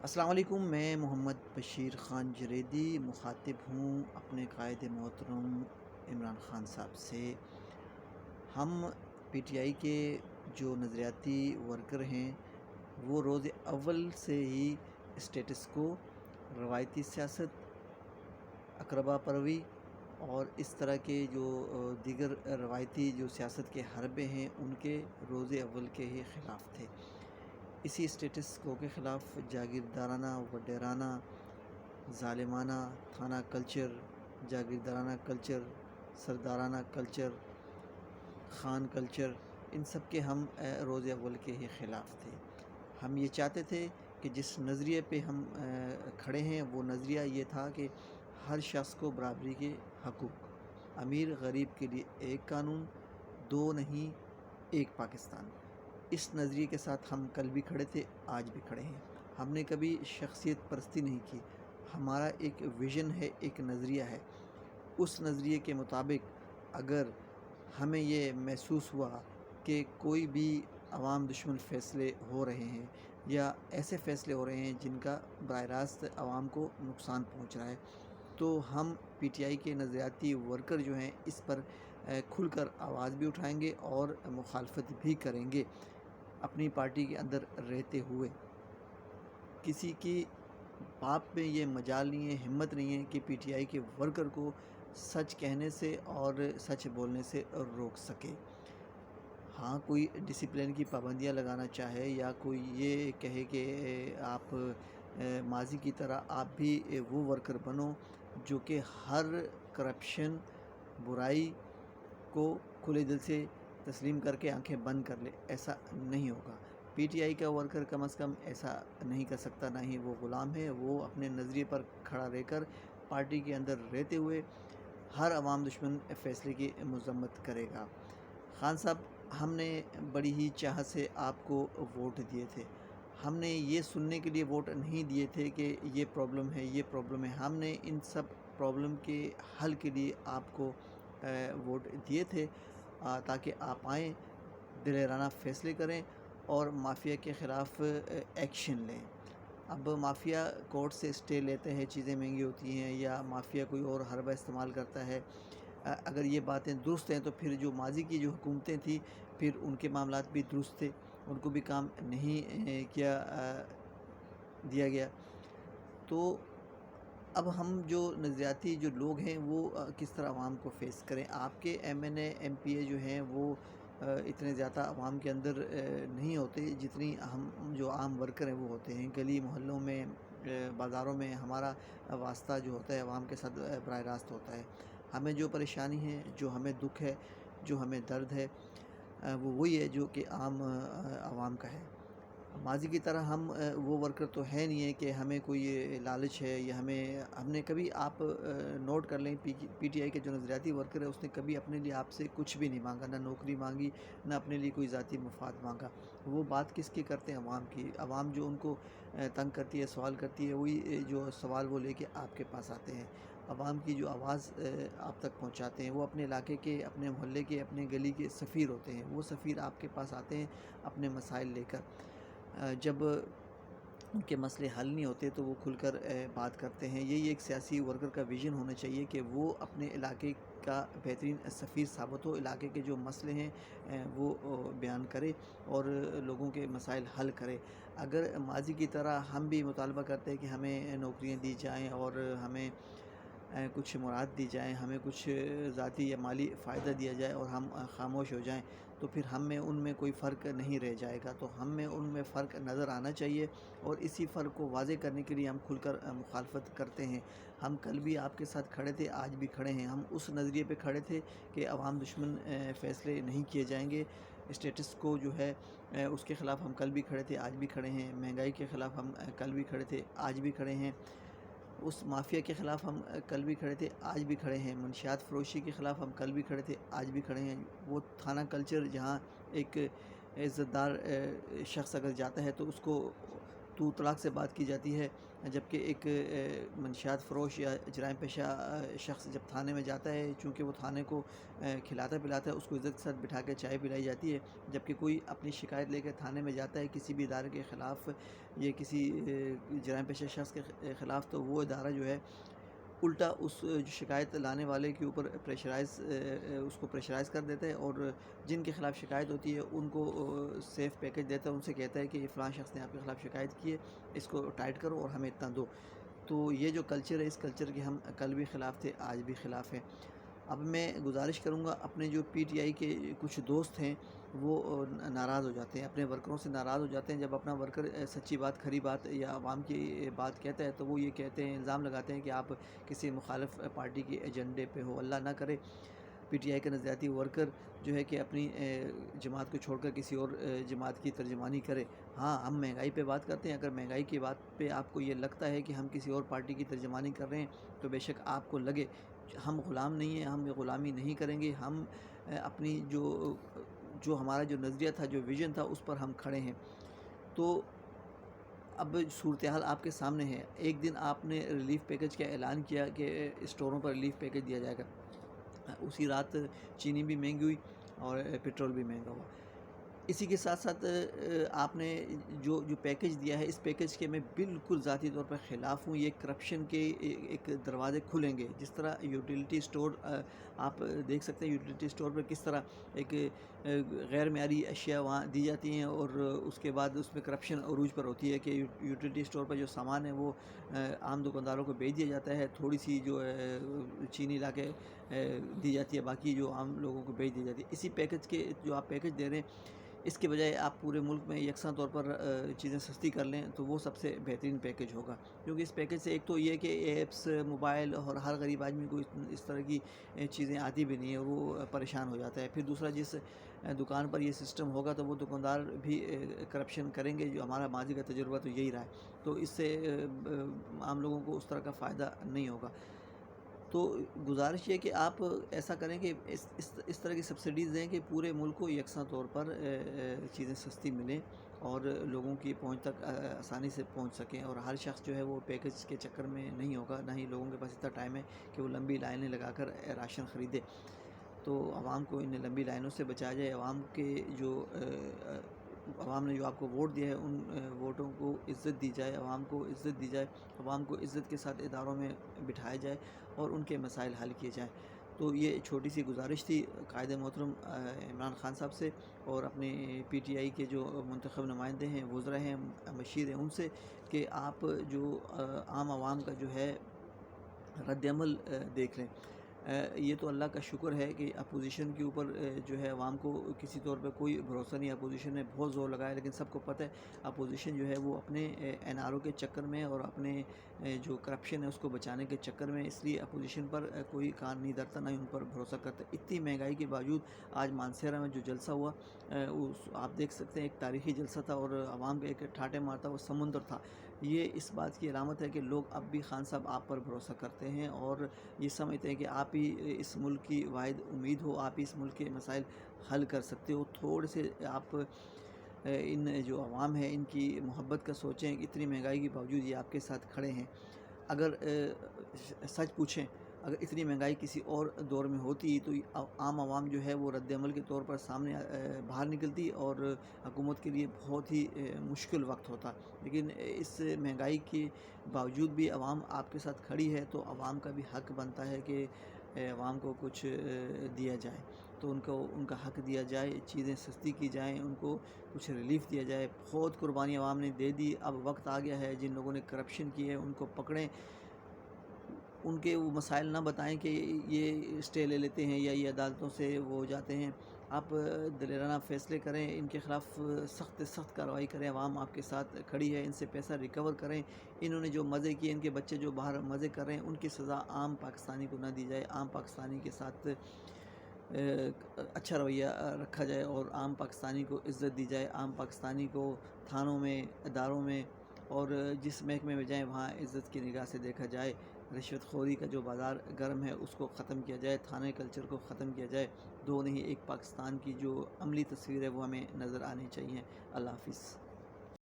السلام علیکم، میں محمد بشیر خان جریدی مخاطب ہوں اپنے قائد محترم عمران خان صاحب سے۔ ہم پی ٹی آئی کے جو نظریاتی ورکر ہیں وہ روز اول سے ہی اسٹیٹس کو، روایتی سیاست، اقربا پروی اور اس طرح کے جو دیگر روایتی جو سیاست کے حربے ہیں ان کے روز اول کے ہی خلاف تھے۔ اسی اسٹیٹس کو کے خلاف جاگیردارانہ، وڈیرانہ، ظالمانہ تھانہ کلچر، جاگیردارانہ کلچر، سردارانہ کلچر، خان کلچر، ان سب کے ہم روز اول کے ہی خلاف تھے۔ ہم یہ چاہتے تھے کہ جس نظریے پہ ہم کھڑے ہیں وہ نظریہ یہ تھا کہ ہر شخص کو برابری کے حقوق، امیر غریب کے لیے ایک قانون، دو نہیں ایک پاکستان۔ اس نظریے کے ساتھ ہم کل بھی کھڑے تھے، آج بھی کھڑے ہیں۔ ہم نے کبھی شخصیت پرستی نہیں کی۔ ہمارا ایک ویژن ہے، ایک نظریہ ہے۔ اس نظریے کے مطابق اگر ہمیں یہ محسوس ہوا کہ کوئی بھی عوام دشمن فیصلے ہو رہے ہیں یا ایسے فیصلے ہو رہے ہیں جن کا براہ راست عوام کو نقصان پہنچ رہا ہے، تو ہم پی ٹی آئی کے نظریاتی ورکر جو ہیں اس پر کھل کر آواز بھی اٹھائیں گے اور مخالفت بھی کریں گے۔ اپنی پارٹی کے اندر رہتے ہوئے کسی کی باپ میں یہ مجال نہیں ہے، ہمت نہیں ہے کہ پی ٹی آئی کے ورکر کو سچ کہنے سے اور سچ بولنے سے روک سکے۔ ہاں، کوئی ڈسپلن کی پابندیاں لگانا چاہے یا کوئی یہ کہے کہ آپ ماضی کی طرح آپ بھی وہ ورکر بنو جو کہ ہر کرپشن، برائی کو کھلے دل سے تسلیم کر کے آنکھیں بند کر لے، ایسا نہیں ہوگا۔ پی ٹی آئی کا ورکر کم از کم ایسا نہیں کر سکتا، نہ ہی وہ غلام ہے۔ وہ اپنے نظریے پر کھڑا رہ کر پارٹی کے اندر رہتے ہوئے ہر عوام دشمن فیصلے کی مذمت کرے گا۔ خان صاحب، ہم نے بڑی ہی چاہت سے آپ کو ووٹ دیے تھے۔ ہم نے یہ سننے کے لیے ووٹ نہیں دیے تھے کہ یہ پرابلم ہے، یہ پرابلم ہے۔ ہم نے ان سب پرابلم کے حل کے لیے آپ کو ووٹ دیے تھے تاکہ آپ آئیں، دلیرانہ فیصلے کریں اور مافیا کے خلاف ایکشن لیں۔ اب مافیا کورٹ سے اسٹے لیتے ہیں، چیزیں مہنگی ہوتی ہیں، یا مافیا کوئی اور حربہ استعمال کرتا ہے۔ اگر یہ باتیں درست ہیں تو پھر جو ماضی کی جو حکومتیں تھیں پھر ان کے معاملات بھی درست تھے، ان کو بھی کام نہیں دیا گیا۔ تو اب ہم جو نظریاتی جو لوگ ہیں وہ کس طرح عوام کو فیس کریں؟ آپ کے ایم این اے، ایم پی اے جو ہیں وہ اتنے زیادہ عوام کے اندر نہیں ہوتے جتنی ہم جو عام ورکر ہیں وہ ہوتے ہیں۔ گلی محلوں میں، بازاروں میں ہمارا واسطہ جو ہوتا ہے عوام کے ساتھ براہ راست ہوتا ہے۔ ہمیں جو پریشانی ہے، جو ہمیں دکھ ہے، جو ہمیں درد ہے، وہ وہی ہے جو کہ عام عوام کا ہے۔ ماضی کی طرح ہم وہ ورکر تو ہے نہیں ہے کہ ہمیں کوئی لالچ ہے یا ہم نے کبھی، آپ نوٹ کر لیں، پی ٹی آئی کے جو نظریاتی ورکر ہے اس نے کبھی اپنے لیے آپ سے کچھ بھی نہیں مانگا، نہ نوکری مانگی، نہ اپنے لیے کوئی ذاتی مفاد مانگا۔ وہ بات کس کی کرتے ہیں؟ عوام کی۔ عوام جو ان کو تنگ کرتی ہے، سوال کرتی ہے، وہی جو سوال وہ لے کے آپ کے پاس آتے ہیں۔ عوام کی جو آواز آپ تک پہنچاتے ہیں وہ اپنے علاقے کے، اپنے محلے کے، اپنے گلی کے سفیر ہوتے ہیں۔ وہ سفیر آپ کے پاس آتے ہیں اپنے مسائل لے کر۔ جب ان کے مسئلے حل نہیں ہوتے تو وہ کھل کر بات کرتے ہیں۔ یہی ایک سیاسی ورکر کا ویژن ہونا چاہیے کہ وہ اپنے علاقے کا بہترین سفیر ثابت ہو، علاقے کے جو مسئلے ہیں وہ بیان کرے اور لوگوں کے مسائل حل کرے۔ اگر ماضی کی طرح ہم بھی مطالبہ کرتے ہیں کہ ہمیں نوکریاں دی جائیں اور ہمیں کچھ مراد دی جائیں، ہمیں کچھ ذاتی یا مالی فائدہ دیا جائے اور ہم خاموش ہو جائیں، تو پھر ہم میں ان میں کوئی فرق نہیں رہ جائے گا۔ تو ہم میں ان میں فرق نظر آنا چاہیے اور اسی فرق کو واضح کرنے کے لیے ہم کھل کر مخالفت کرتے ہیں۔ ہم کل بھی آپ کے ساتھ کھڑے تھے، آج بھی کھڑے ہیں۔ ہم اس نظریے پہ کھڑے تھے کہ عوام دشمن فیصلے نہیں کیے جائیں گے۔ اسٹیٹس کو جو ہے اس کے خلاف ہم کل بھی کھڑے تھے، آج بھی کھڑے ہیں۔ مہنگائی کے خلاف ہم کل بھی کھڑے تھے، آج بھی کھڑے ہیں۔ اس مافیا کے خلاف ہم کل بھی کھڑے تھے، آج بھی کھڑے ہیں۔ منشیات فروشی کے خلاف ہم کل بھی کھڑے تھے، آج بھی کھڑے ہیں۔ وہ تھانہ کلچر جہاں ایک عزت دار شخص اگر جاتا ہے تو اس کو تو طلاق سے بات کی جاتی ہے، جبکہ ایک منشیات فروش یا جرائم پیشہ شخص جب تھانے میں جاتا ہے، چونکہ وہ تھانے کو کھلاتا پلاتا ہے، اس کو عزت کے ساتھ بٹھا کے چائے پلائی جاتی ہے، جبکہ کوئی اپنی شکایت لے کے تھانے میں جاتا ہے کسی بھی ادارے کے خلاف یا کسی جرائم پیشہ شخص کے خلاف، تو وہ ادارہ جو ہے الٹا اس جو شکایت لانے والے کے اوپر اس کو پریشرائز کر دیتا ہے، اور جن کے خلاف شکایت ہوتی ہے ان کو سیف پیکج دیتا ہے، ان سے کہتا ہے کہ فلاں شخص نے آپ کے خلاف شکایت کی ہے، اس کو ٹائٹ کرو اور ہمیں اتنا دو۔ تو یہ جو کلچر ہے، اس کلچر کے ہم کل بھی خلاف تھے، آج بھی خلاف ہیں۔ اب میں گزارش کروں گا، اپنے جو پی ٹی آئی کے کچھ دوست ہیں وہ ناراض ہو جاتے ہیں، اپنے ورکروں سے ناراض ہو جاتے ہیں جب اپنا ورکر سچی بات، کھری بات یا عوام کی بات کہتا ہے، تو وہ یہ کہتے ہیں، الزام لگاتے ہیں کہ آپ کسی مخالف پارٹی کے ایجنڈے پہ ہو۔ اللہ نہ کرے پی ٹی آئی کا نظریاتی ورکر جو ہے کہ اپنی جماعت کو چھوڑ کر کسی اور جماعت کی ترجمانی کرے۔ ہاں، ہم مہنگائی پہ بات کرتے ہیں، اگر مہنگائی کی بات پہ آپ کو یہ لگتا ہے کہ ہم کسی اور پارٹی کی ترجمانی کر رہے ہیں، تو بے شک آپ کو لگے، ہم غلام نہیں ہیں، ہم غلامی نہیں کریں گے، ہم اپنی جو ہمارا جو نظریہ تھا، جو ویژن تھا، اس پر ہم کھڑے ہیں۔ تو اب صورتحال آپ کے سامنے ہے، ایک دن آپ نے ریلیف پیکج کا اعلان کیا کہ اسٹوروں پر ریلیف پیکج دیا جائے گا، اسی رات چینی بھی مہنگی ہوئی اور پیٹرول بھی مہنگا ہوا۔ اسی کے ساتھ ساتھ آپ نے جو پیکج دیا ہے، اس پیکج کے میں بالکل ذاتی طور پر خلاف ہوں۔ یہ کرپشن کے ایک دروازے کھلیں گے، جس طرح یوٹیلیٹی اسٹور آپ دیکھ سکتے ہیں، یوٹیلیٹی اسٹور پر کس طرح ایک غیر معیاری اشیاء وہاں دی جاتی ہیں، اور اس کے بعد اس میں کرپشن عروج پر ہوتی ہے کہ یوٹیلیٹی اسٹور پر جو سامان ہے وہ عام دکانداروں کو بیچ دیا جاتا ہے، تھوڑی سی جو ہے چینی لا کے دی جاتی ہے، باقی جو عام لوگوں کو بیچ دی جاتی ہے۔ اسی پیکج کے جو آپ پیکج دے رہے ہیں، اس کے بجائے آپ پورے ملک میں یکساں طور پر چیزیں سستی کر لیں، تو وہ سب سے بہترین پیکج ہوگا، کیونکہ اس پیکج سے ایک تو یہ کہ ایپس، موبائل اور ہر غریب آدمی کو اس طرح کی چیزیں آتی بھی نہیں ہیں، وہ پریشان ہو جاتا ہے۔ پھر دوسرا، جس دکان پر یہ سسٹم ہوگا تو وہ دکاندار بھی کرپشن کریں گے، جو ہمارا ماضی کا تجربہ تو یہی رہا ہے، تو اس سے عام لوگوں کو اس طرح کا فائدہ نہیں ہوگا۔ تو گزارش یہ کہ آپ ایسا کریں کہ اس طرح کی سبسڈیز دیں کہ پورے ملک کو یکساں طور پر چیزیں سستی ملیں اور لوگوں کی پہنچ تک آسانی سے پہنچ سکیں، اور ہر شخص جو ہے وہ پیکج کے چکر میں نہیں ہوگا، نہ ہی لوگوں کے پاس اتنا ٹائم ہے کہ وہ لمبی لائنیں لگا کر راشن خریدے۔ تو عوام کو ان لمبی لائنوں سے بچایا جائے، عوام نے جو آپ کو ووٹ دیا ہے، ان ووٹوں کو عزت دی جائے، عوام کو عزت دی جائے، عوام کو عزت کے ساتھ اداروں میں بٹھایا جائے اور ان کے مسائل حل کیے جائیں۔ تو یہ چھوٹی سی گزارش تھی قائد محترم عمران خان صاحب سے، اور اپنے پی ٹی آئی کے جو منتخب نمائندے ہیں، وزراء ہیں، مشیر ہیں، ان سے، کہ آپ جو عام عوام کا جو ہے رد عمل دیکھ لیں۔ یہ تو اللہ کا شکر ہے کہ اپوزیشن کے اوپر جو ہے عوام کو کسی طور پہ کوئی بھروسہ نہیں، اپوزیشن نے بہت زور لگایا، لیکن سب کو پتہ ہے اپوزیشن جو ہے وہ اپنے این آر او کے چکر میں اور اپنے جو کرپشن ہے اس کو بچانے کے چکر میں، اس لیے اپوزیشن پر کوئی کان نہیں دھرتا، نہ ہی ان پر بھروسہ کرتا۔ اتنی مہنگائی کے باوجود آج مانسہرہ میں جو جلسہ ہوا، آپ دیکھ سکتے ہیں، ایک تاریخی جلسہ تھا، اور عوام کے ایک ٹھاٹے مارتا وہ سمندر تھا۔ یہ اس بات کی علامت ہے کہ لوگ اب بھی خان صاحب آپ پر بھروسہ کرتے ہیں، اور یہ سمجھتے ہیں کہ آپ ہی اس ملک کی واحد امید ہو، آپ ہی اس ملک کے مسائل حل کر سکتے ہو۔ تھوڑے سے آپ ان جو عوام ہے ان کی محبت کا سوچیں، کہ اتنی مہنگائی کے باوجود یہ آپ کے ساتھ کھڑے ہیں۔ اگر سچ پوچھیں، اگر اتنی مہنگائی کسی اور دور میں ہوتی تو عام عوام جو ہے وہ رد عمل کے طور پر سامنے باہر نکلتی، اور حکومت کے لیے بہت ہی مشکل وقت ہوتا، لیکن اس مہنگائی کے باوجود بھی عوام آپ کے ساتھ کھڑی ہے، تو عوام کا بھی حق بنتا ہے کہ عوام کو کچھ دیا جائے، تو ان کا حق دیا جائے، چیزیں سستی کی جائیں، ان کو کچھ ریلیف دیا جائے۔ بہت قربانی عوام نے دے دی، اب وقت آ گیا ہے جن لوگوں نے کرپشن کی ہے ان کو پکڑیں، ان کے وہ مسائل نہ بتائیں کہ یہ اسٹے لے لیتے ہیں یا یہ عدالتوں سے وہ ہو جاتے ہیں۔ آپ دلیرانہ فیصلے کریں، ان کے خلاف سخت سخت کارروائی کریں، عوام آپ کے ساتھ کھڑی ہے، ان سے پیسہ ریکور کریں۔ انہوں نے جو مزے کیے، ان کے بچے جو باہر مزے کر رہے ہیں، ان کی سزا عام پاکستانی کو نہ دی جائے، عام پاکستانی کے ساتھ اچھا رویہ رکھا جائے، اور عام پاکستانی کو عزت دی جائے، عام پاکستانی کو تھانوں میں، اداروں میں، اور جس محکمے میں جائیں وہاں عزت کی نگاہ سے دیکھا جائے۔ رشوت خوری کا جو بازار گرم ہے اس کو ختم کیا جائے، تھانے کلچر کو ختم کیا جائے، دو نہیں ایک پاکستان کی جو عملی تصویر ہے وہ ہمیں نظر آنی چاہیے۔ اللہ حافظ۔